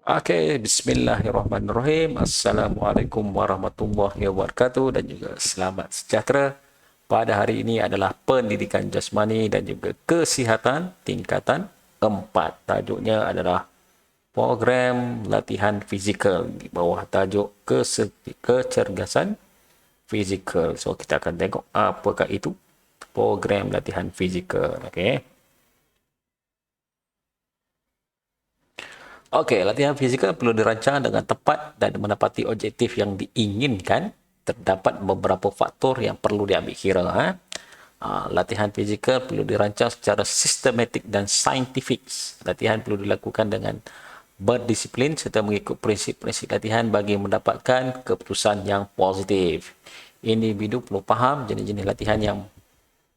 Oke, bismillahirrahmanirrahim. Assalamualaikum warahmatullahi wabarakatuh dan juga selamat sejahtera. Pada hari ini adalah pendidikan jasmani dan juga kesihatan tingkatan 4. Tajuknya adalah program latihan fizikal di bawah tajuk kecergasan fizikal. So, kita akan tengok apakah itu program latihan fizikal. Okey. Okey, latihan fizikal perlu dirancang dengan tepat dan menepati objektif yang diinginkan. Terdapat beberapa faktor yang perlu diambil kira. Latihan fizikal perlu dirancang secara sistematik dan saintifik. Latihan perlu dilakukan dengan berdisiplin serta mengikut prinsip-prinsip latihan bagi mendapatkan keputusan yang positif. Individu perlu faham jenis-jenis latihan yang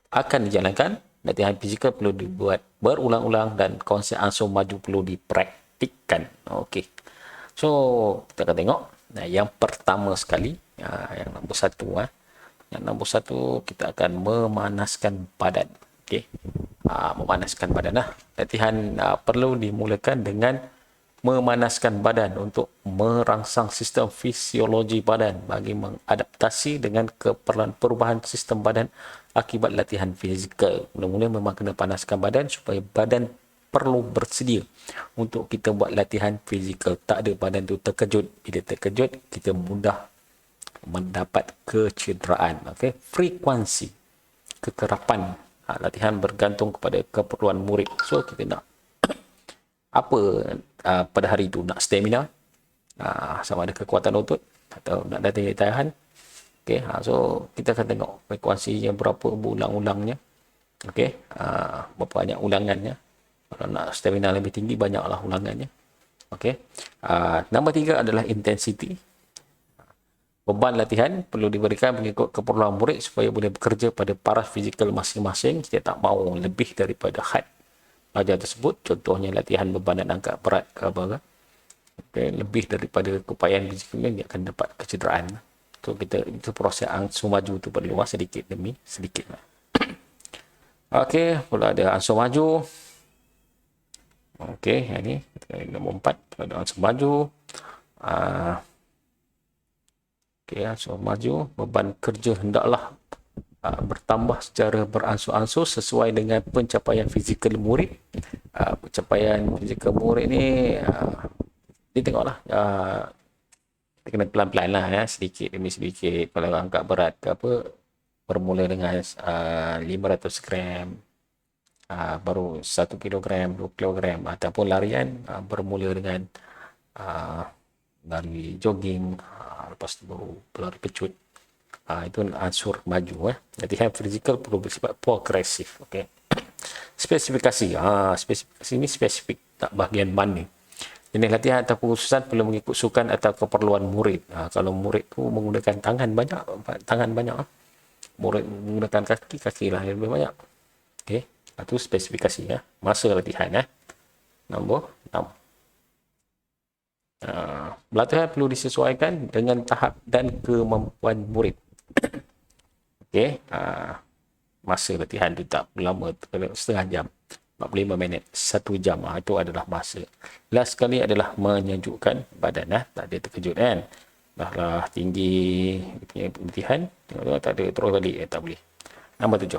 akan dijalankan. Latihan fizikal perlu dibuat berulang-ulang dan konsep ansur maju perlu dipraktikkan. Okey. So, kita akan tengok. Yang pertama sekali, yang nombor satu. Yang nombor satu, kita akan memanaskan badan. Okey. Memanaskan badan. Latihan perlu dimulakan dengan memanaskan badan untuk merangsang sistem fisiologi badan bagi mengadaptasi dengan keperluan perubahan sistem badan akibat latihan fizikal. Mula-mula memang kena panaskan badan supaya badan perlu bersedia untuk kita buat latihan fizikal. Tak ada badan tu terkejut. Bila terkejut, kita mudah mendapat kecederaan. Okay? Frekuensi kekerapan latihan bergantung kepada keperluan murid. So, kita nak apa pada hari itu, nak stamina, sama ada kekuatan otot atau nak daya tahan. Okay, so kita akan tengok frekuensinya berapa ulang-ulangnya. Okay, berapa banyak ulangannya. Kalau nak stamina lebih tinggi, banyaklah ulangannya. Okay, nombor 3 adalah intensity. Beban latihan perlu diberikan mengikut keperluan murid supaya boleh bekerja pada paras fizikal masing-masing. Kita tak mahu lebih daripada had pelajar tersebut. Contohnya latihan beban dan angkat berat ke apa. Okay, lebih daripada keupayaan fizikal, dia akan dapat kecederaan. So, itu proses ansur maju tu perlu sedikit demi sedikit. Okey, pula ada ansur maju. Okey, yang ni nombor 4, ada ansur maju. Okey, ansur maju, beban kerja hendaklah bertambah secara beransur-ansur sesuai dengan pencapaian fizikal murid. Pencapaian fizikal murid ni dia tengoklah, kita kena pelan-pelan lah, sedikit demi sedikit. Kalau angkat berat ke apa, bermula dengan 500 gram, baru 1 kilogram, 2 kilogram, ataupun larian bermula dengan lari jogging, lepas tu baru lari pecut. Itu ansur maju. Latihan fizikal perlu bersifat progresif. Okay. Spesifikasi. Spesifikasi ini spesifik, tak bahagian mana. Jenis latihan atau khususan perlu mengikut sukan atau keperluan murid. Kalau murid tu menggunakan tangan banyak, murid menggunakan kaki lah yang lebih banyak. Okey, itu spesifikasi. Masa latihan. Nombor 6. Latihan perlu disesuaikan dengan tahap dan kemampuan murid. Okey, masa latihan tu tak lama, setengah jam, 45 minit, 1 jam. Itu adalah masa. Last sekali adalah menyejukkan badan. Tak ada terkejut kan. Dah tinggi punya latihan, tak ada terus balik, tak boleh. Nombor 7.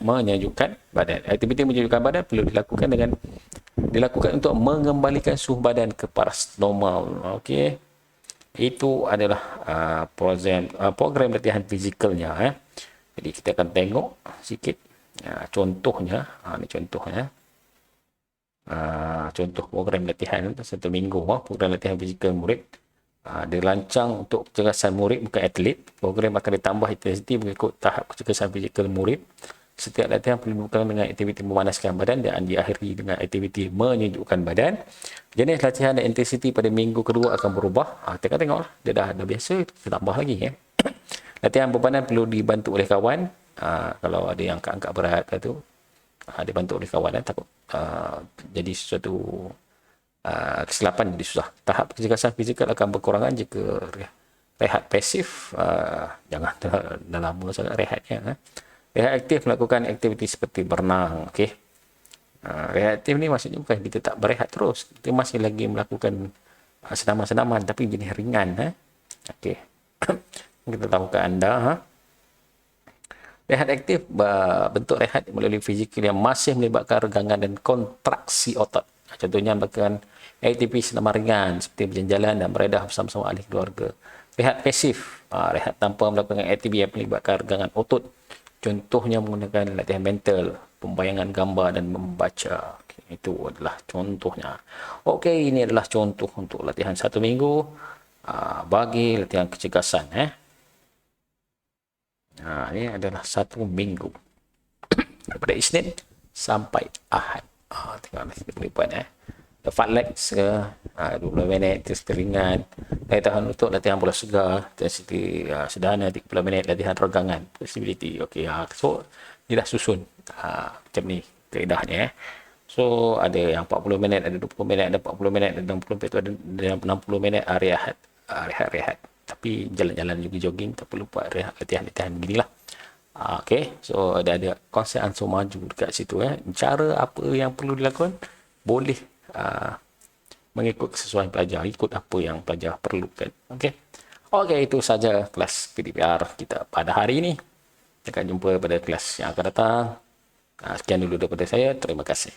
Menyejukkan badan. Aktiviti menyejukkan badan perlu dilakukan untuk mengembalikan suhu badan ke paras normal. Okey. Itu adalah program latihan fizikalnya. Jadi kita akan tengok sikit contohnya. Ini contohnya. Contoh program latihan 1 minggu. Program latihan fizikal murid. Dirancang untuk kecergasan murid, bukan atlet. Program akan ditambah intensiti mengikut tahap kecergasan fizikal murid. Setiap latihan perlu dilakukan dengan aktiviti memanaskan badan dan diakhiri dengan aktiviti menyejukkan badan. Jenis latihan dan intensiti pada minggu kedua akan berubah. Kita tengoklah. Dia dah biasa, kita tambah lagi. Latihan bebanan perlu dibantu oleh kawan. Kalau ada yang angkat berat tu, dibantu oleh kawan. Takut jadi sesuatu kesilapan, jadi susah. Tahap kecergasan fizikal akan berkurangan jika rehat pasif. Jangan dah lama sangat rehatnya. Rehat aktif melakukan aktiviti seperti berenang. Okey. Rehat aktif ni maksudnya bukan kita tak berehat terus. Kita masih lagi melakukan senaman-senaman tapi jenis ringan. Okey. Kita tahu ke anda. Rehat aktif, bentuk rehat melalui fizikal yang masih melibatkan regangan dan kontraksi otot. Contohnya melakukan aktiviti senaman ringan seperti berjalan dan beredah bersama-sama ahli keluarga. Rehat pasif, rehat tanpa melakukan aktiviti yang melibatkan regangan otot. Contohnya menggunakan latihan mental, pembayangan gambar dan membaca. Okay, itu adalah contohnya. Okey, ini adalah contoh untuk latihan 1 minggu bagi latihan kecergasan. Ini adalah 1 minggu daripada Isnin sampai Ahad. Tengok ni kita boleh buat fat legs ke 20 minit terus ringan. Latihan untuk latihan bola segar intensity sederhana 30 minit. Latihan regangan flexibility. Okey, so ni dah susun macam ni kaedahnya. So ada yang 40 minit, ada 20 minit, ada 40 minit, ada 60 minit, ada 60 minit rehat. Tapi jalan-jalan juga jogging, tak perlu buat rehat latihan-latihan beginilah. Okey, so ada konsep ansur maju dekat situ. Cara apa yang perlu dilakukan, boleh mengikut sesuai pelajar, ikut apa yang pelajar perlukan. Okey, itu saja kelas PDPR kita pada hari ini. Kita akan jumpa pada kelas yang akan datang. Sekian dulu daripada saya. Terima kasih.